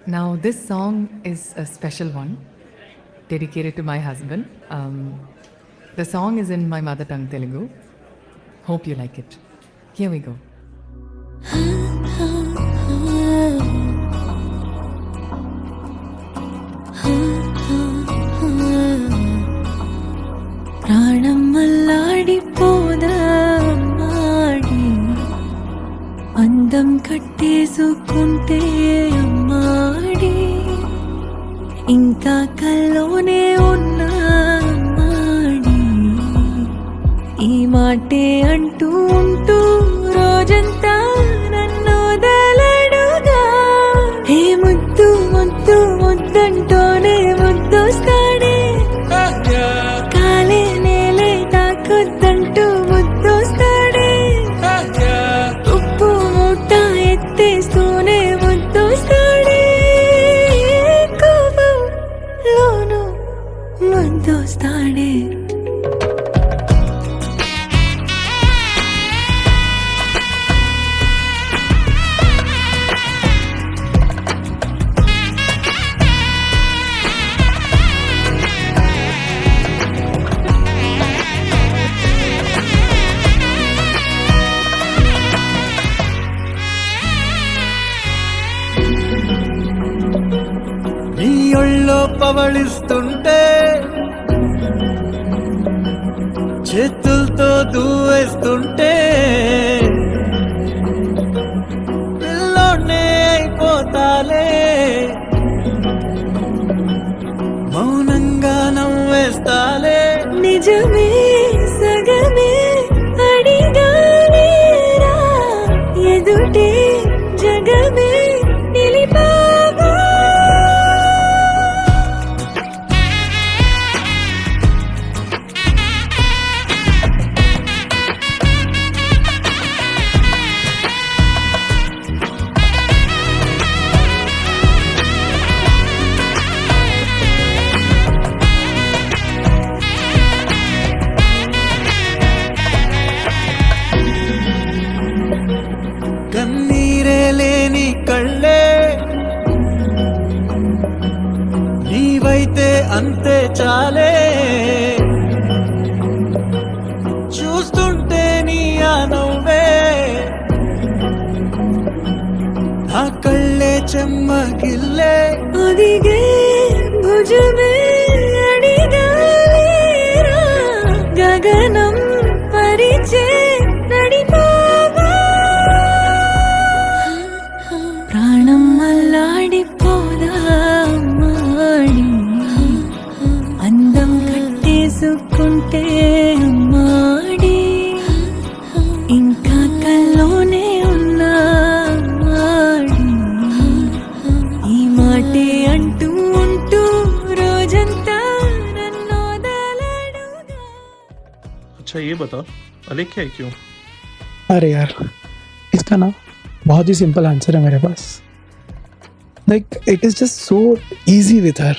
Now, this song is a special one dedicated to my husband. The song is in my mother tongue, Telugu. Hope you like it. Here we go. ప్రాణం అల్లాడిపోదాడి అందం కట్టేసుకుంటే అమ్మాడి ఇంకా కల్లోనే ఉన్నా అమ్మాడి ఈ మాటే అంటూ ఉంటూ రోజంతా నన్ను వదలడుగా హే ముద్దు ముద్దు ముద్దంటూనే ముద్దొస్తాడే కాలే నేలే తాకొద్దంటూ ముద్దొస్తాడే ఉప్పు మూట ఎత్తేస్తూనే ముద్దొస్తాడే కోపంలోనూ ముద్దొస్తాడే నీ ఒళ్ళో పవళిస్తుంటే చేతులతో దూవేస్తుంటే పిల్లోనే అయిపోతాలే మౌనంగా నవ్వేస్తాలే నిజమే సగమే అడిగానేరా ఎదుటే జగమే నిలిపావా కన్నీరే లేని కళ్ళే నీవైతే అంతే చాలే చూస్తుంటే నీ ఆ నవ్వే ఆ కళ్ళే చెమ్మగిల్లే ఒదిగే భుజమే అడిగాలేరా గగనం పరిచే నడిపావా ప్రాణం అల్లాడిపోదా అమ్మాడి అందం కట్టేసుకుంటే అమ్మాడి ఇంకా కల్లోనే ఉన్నా అమ్మాడి ఈ మాటే అంటూ ఉంటూ రోజంతా నన్ను వదలడుగా अच्छा ये बता अलेख्या है क्यों? अरे यार इसका ना बहुत ही सिंपल आंसर है मेरे पास. Like it is just so easy with her.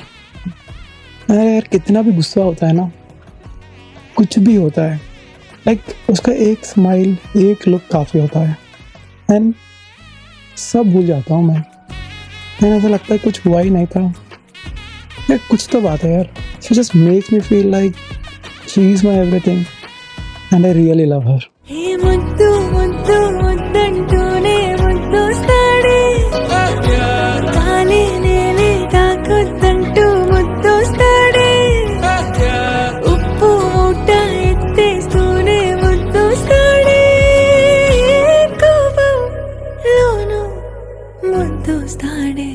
अरे यार कितना भी गुस्सा होता है ना, कुछ भी होता है, लाइक उसका एक स्माइल एक लुक काफ़ी होता है एंड सब भूल जाता हूँ मैं. ऐसा लगता है कुछ हुआ ही नहीं था. यार कुछ तो बात है यार. She just makes me feel like she is my everything and I really love her. హే ముద్దు ముద్దు ముద్దంటూనే ముద్దొస్తాడే కాలే నేలే తాకొద్దంటూ ముద్దొస్తాడే ఉప్పు మూట ఎత్తేస్తూనే ముద్దొస్తాడే కోపంలోనూ ముద్దొస్తాడే